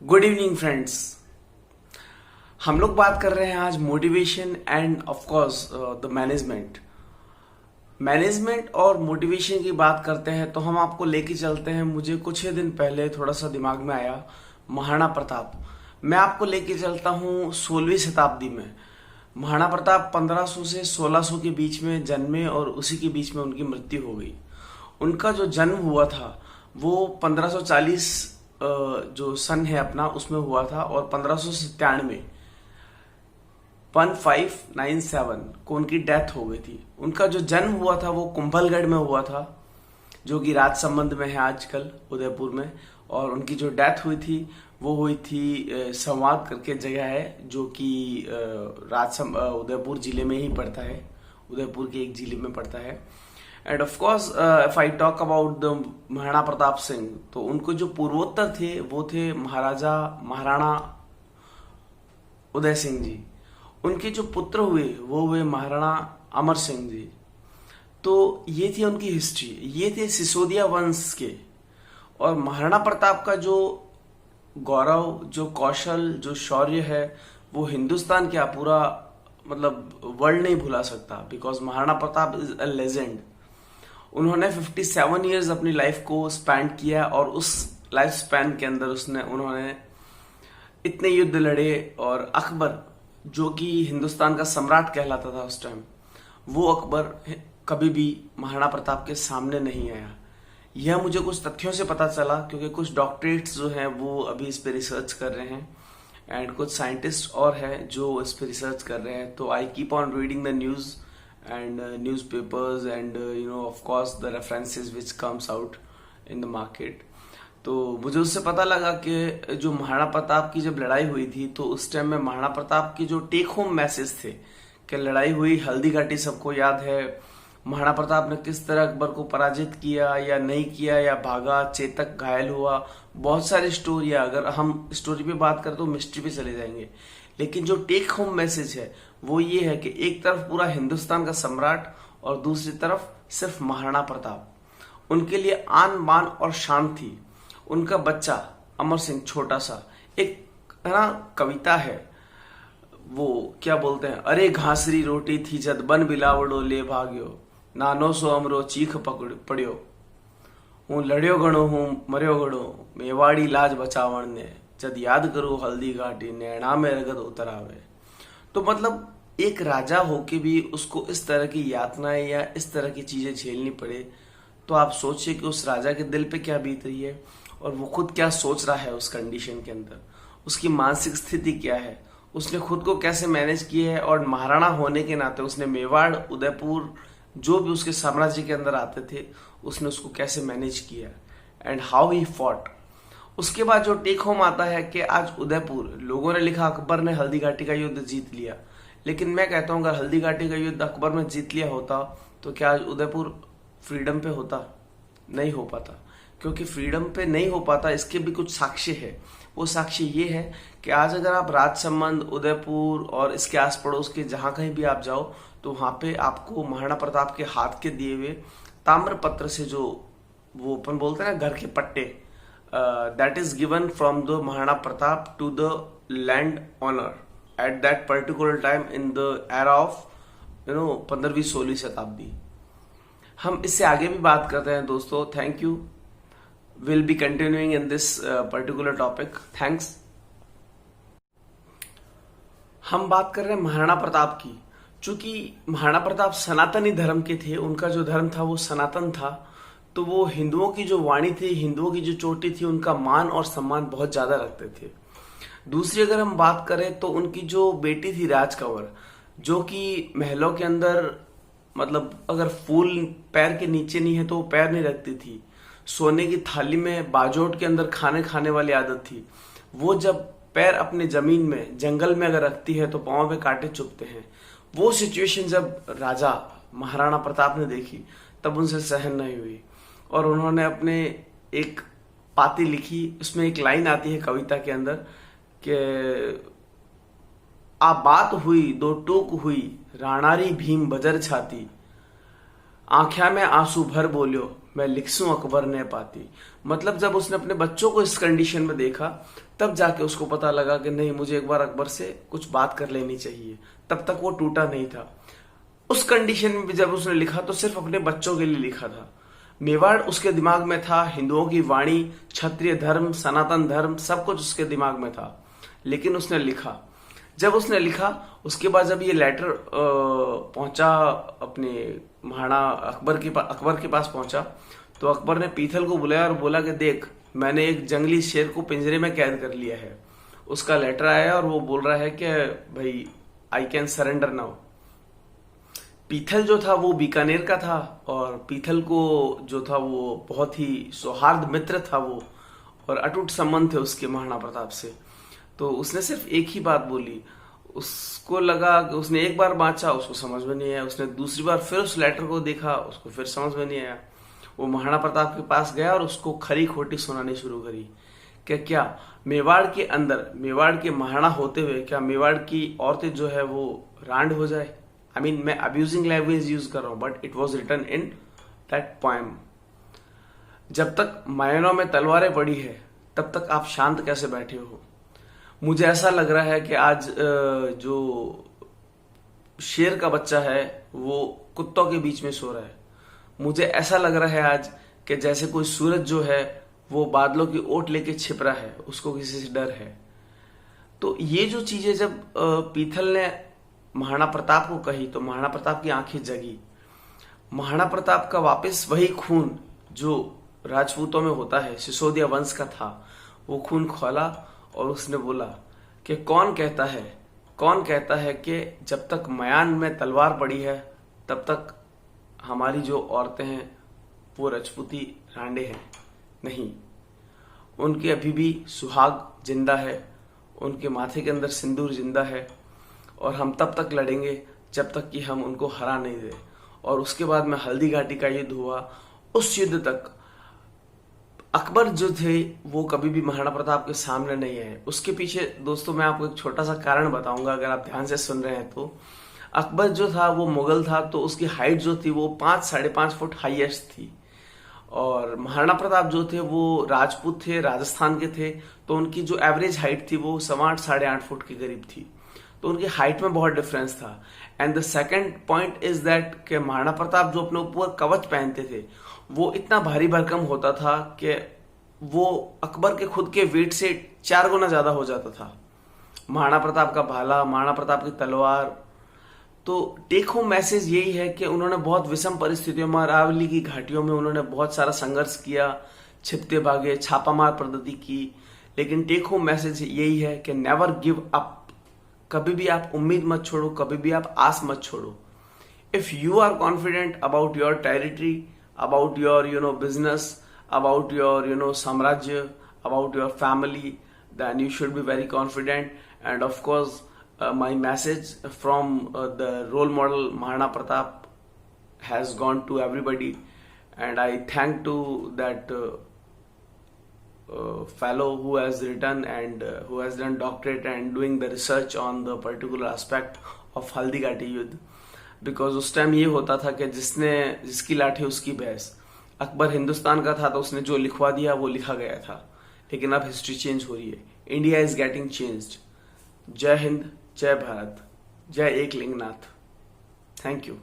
Good evening friends. हम लोग बात कर रहे हैं आज motivation end of course the management और मोटिवेशन की बात करते हैं तो हम आपको लेके चलते हैं। मुझे कुछ ही दिन पहले थोड़ा सा दिमाग में आया महाराणा प्रताप। मैं आपको लेके चलता हूँ 16वीं शताब्दी में। महाराणा प्रताप 1500 से 1600 के बीच में जन्मे और उसी के बीच में उनकी मृत्यु हो गई। उनका जो जन्म हुआ था वो 1540 जो सन है अपना उसमें हुआ था और 1597 1597 को उनकी डेथ हो गई थी। उनका जो जन्म हुआ था वो कुंभलगढ़ में हुआ था जो कि राजसमंद में है आजकल उदयपुर में। और उनकी जो डेथ हुई थी वो हुई थी संवाद करके जगह है जो कि उदयपुर जिले में ही पड़ता है। उदयपुर के एक जिले में पड़ता है। End of course if I talk about the Maharana Pratap Singh तो उनको जो पूर्वोत्तर थे वो थे महाराणा उदय सिंह जी। उनके जो पुत्र हुए वो हुए महाराणा अमर सिंह जी। तो ये थी उनकी हिस्ट्री। ये थे सिसोदिया वंश के। और महाराणा प्रताप का जो गौरव, जो कौशल, जो शौर्य है वो हिंदुस्तान क्या पूरा मतलब वर्ल्ड नहीं भुला सकता। Because Maharana Pratap is a legend. उन्होंने 57 इयर्स अपनी लाइफ को स्पेंड किया और उस लाइफ स्पैन के अंदर उन्होंने इतने युद्ध लड़े। और अकबर जो कि हिंदुस्तान का सम्राट कहलाता था उस टाइम, वो अकबर कभी भी महाराणा प्रताप के सामने नहीं आया। यह मुझे कुछ तथ्यों से पता चला क्योंकि कुछ डॉक्टरेट्स जो हैं वो अभी इस पे रिसर्च कर रहे हैं एंड कुछ साइंटिस्ट और हैं जो इस पे रिसर्च कर रहे हैं। तो I keep on reading the news and newspapers and of course the references which comes out in the market। तो मुझे उससे पता लगा कि जो महाराणा प्रताप की जब लड़ाई हुई थी तो उस टाइम में महाराणा प्रताप के जो टेक होम मैसेज थे कि लड़ाई हुई हल्दी घाटी, सबको याद है। महाराणा प्रताप ने किस तरह अकबर को पराजित किया या नहीं किया या भागा, चेतक घायल हुआ, बहुत सारी स्टोरियां। अगर हम स्टोरी पे बात करें तो मिस्ट्री पे चले जाएंगे। लेकिन जो टेक होम मैसेज है वो ये है कि एक तरफ पूरा हिंदुस्तान का सम्राट और दूसरी तरफ सिर्फ महाराणा प्रताप। उनके लिए आन बान और शान थी। उनका बच्चा अमर सिंह छोटा सा, एक है ना कविता है, वो क्या बोलते हैं, अरे घासरी रोटी थी जद बन बिलावड़ो ले भाग्यो, नानो सो अमरो चीख पड़ियो, हूँ लड़ियो गणो हूँ मरियो गणो, मेवाड़ी लाज बचावण ने, जद याद करो हल्दी घाटी नैना में रगत उतर आवे। तो मतलब एक राजा होके भी उसको इस तरह की यातनाएं या इस तरह की चीजें झेलनी पड़े तो आप सोचिए कि उस राजा के दिल पे क्या बीत रही है और वो खुद क्या सोच रहा है उस कंडीशन के अंदर, उसकी मानसिक स्थिति क्या है, उसने खुद को कैसे मैनेज किया है। और महाराणा होने के नाते उसने मेवाड़, उदयपुर, जो भी उसके साम्राज्य के अंदर आते थे उसने उसको कैसे मैनेज किया एंड हाउ ही फॉट। उसके बाद जो टेक होम आता है कि आज उदयपुर, लोगों ने लिखा अकबर ने हल्दी घाटी का युद्ध जीत लिया, लेकिन मैं कहता हूं अगर हल्दी घाटी का युद्ध अकबर ने जीत लिया होता तो क्या आज उदयपुर फ्रीडम पे होता? नहीं हो पाता। क्योंकि फ्रीडम पे नहीं हो पाता इसके भी कुछ साक्ष्य है। वो साक्ष्य ये है कि आज अगर आप राजसमंद, उदयपुर और इसके आस पड़ोस के जहां कहीं भी आप जाओ तो वहां पे आपको महाराणा प्रताप के हाथ के दिए हुए ताम्र पत्र से जो वो अपन बोलते हैं ना घर के पट्टे, that is given from the Maharana Pratap to the land owner at that particular time in the era of 15वीं 16वीं शताब्दी। हम इससे आगे भी बात करते हैं दोस्तों। Thank you. Will be continuing in this particular topic. Thanks. हम बात कर रहे हैं महाराणा प्रताप की। चूंकि महाराणा प्रताप सनातनी धर्म के थे, उनका जो धर्म था वो सनातन था, तो वो हिंदुओं की जो वाणी थी, हिंदुओं की जो चोटी थी, उनका मान और सम्मान बहुत ज्यादा रखते थे। दूसरी अगर हम बात करें तो उनकी जो बेटी थी राजकंवर, जो कि महलों के अंदर मतलब अगर फूल पैर के नीचे नहीं है तो वो पैर नहीं रखती थी। सोने की थाली में बाजोट के अंदर खाने वाली आदत थी। वो जब पैर अपने जमीन में जंगल में अगर रखती है तो पांव पे कांटे चुभते हैं। वो सिचुएशन जब राजा महाराणा प्रताप ने देखी तब उनसे सहन नहीं हुई और उन्होंने अपने एक पाती लिखी। उसमें एक लाइन आती है कविता के अंदर कि आ बात हुई दो टूक हुई, राणारी भीम बजर छाती, आंख्या में आंसू भर बोलियो, मैं लिखसूं अकबर ने पाती। मतलब जब उसने अपने बच्चों को इस कंडीशन में देखा, तब जाके उसको पता लगा कि नहीं, मुझे एक बार अकबर से कुछ बात कर लेनी चाहिए। तब तक वो टूटा नहीं था। उस कंडीशन में भी जब उसने लिखा तो सिर्फ अपने बच्चों के लिए लिखा था। मेवाड़ उसके दिमाग में था, हिंदुओं की वाणी, क्षत्रिय धर्म, सनातन धर्म, सब कुछ उसके दिमाग में था। लेकिन उसने लिखा। जब उसने लिखा, उसके बाद जब ये लेटर पहुंचा अपने महाराणा अकबर के पास पहुंचा, तो अकबर ने पीथल को बुलाया और बोला कि देख, मैंने एक जंगली शेर को पिंजरे में कैद कर लिया है। उसका लेटर आया और वो बोल रहा है कि भाई, I can surrender now. Peethal जो था वो बीकानेर का था, और पीथल को जो था वो बहुत ही सौहार्द मित्र था वो, और अटूट संबंध थे उसके महाराणा प्रताप से। तो उसने सिर्फ एक ही बात बोली। उसको लगा कि उसने एक बार बांचा, उसको समझ में नहीं आया। उसने दूसरी बार फिर उस लेटर को देखा, उसको फिर समझ में नहीं आया। वो महाराणा प्रताप के पास गया और उसको खरी खोटी सुनानी शुरू करी कि क्या मेवाड़ के अंदर, मेवाड़ के महाराणा होते हुए, क्या मेवाड़ की औरतें जो है वो रांड हो जाए। आई मीन, मैं अब्यूजिंग लैंग्वेज यूज कर रहा हूं, but it was written in that poem. जब तक मायनों में तलवारें पड़ी है, तब तक आप शांत कैसे बैठे हो। मुझे ऐसा लग रहा है कि आज जो शेर का बच्चा है वो कुत्तों के बीच में सो रहा है। मुझे ऐसा लग रहा है आज कि जैसे कोई सूरज जो है वो बादलों की ओट लेके छिप रहा है, उसको किसी से डर है। तो ये जो चीजें जब पीथल ने महाराणा प्रताप को कही, तो महाराणा प्रताप की आंखें जगी। महाराणा प्रताप का वापस वही खून जो राजपूतों में होता है, सिसोदिया वंश का था, वो खून खोला और उसने बोला कि कौन कहता है कि जब तक मयान में तलवार पड़ी है, तब तक हमारी जो औरतें हैं वो राजपूती रांडे हैं। नहीं, उनके अभी भी सुहाग जिंदा है, उनके माथे के अंदर सिंदूर जिंदा है, और हम तब तक लड़ेंगे जब तक कि हम उनको हरा नहीं दे। और उसके बाद में हल्दी घाटी का युद्ध हुआ। उस युद्ध तक अकबर जो थे वो कभी भी महाराणा प्रताप के सामने नहीं आए। उसके पीछे दोस्तों मैं आपको एक छोटा सा कारण बताऊंगा, अगर आप ध्यान से सुन रहे हैं तो। अकबर जो था वो मुगल था, तो उसकी हाइट जो थी वो 5-5.5 फुट हाईएस्ट थी। और महाराणा प्रताप जो थे वो राजपूत थे, राजस्थान के थे, तो उनकी जो एवरेज हाइट थी वो 8.5 फुट के करीब थी। तो उनकी हाइट में बहुत डिफरेंस था। And the second point is that कि महाराणा प्रताप जो अपने ऊपर कवच पहनते थे वो इतना भारी भरकम होता था कि वो अकबर के खुद के वेट से 4 गुना ज्यादा हो जाता था। महाराणा प्रताप का भाला, महाराणा प्रताप की तलवार। तो टेक होम मैसेज यही है कि उन्होंने बहुत विषम परिस्थितियों में, अरावली की घाटियों में उन्होंने बहुत सारा संघर्ष किया, छिपते भागे, छापामार पद्धति की। लेकिन टेक होम मैसेज यही है कि नेवर गिव अप। कभी भी आप उम्मीद मत छोड़ो, कभी भी आप आस मत छोड़ो। If you are confident about your territory, about your business, about your samrajya, about your family, then you should be very confident. And of course, my message from the role model Maharana Pratap has gone to everybody, and I thank to that fellow who has written and who has done doctorate and doing the research on the particular aspect of Haldi Ghati Yudh. Because उस time ये होता था कि जिसकी लाठी उसकी भैंस। अकबर हिंदुस्तान का था तो उसने जो लिखवा दिया वो लिखा गया था। लेकिन अब हिस्ट्री चेंज हो रही है। India is getting changed. जय हिंद, जय भारत, जय एकलिंगनाथ। Thank you.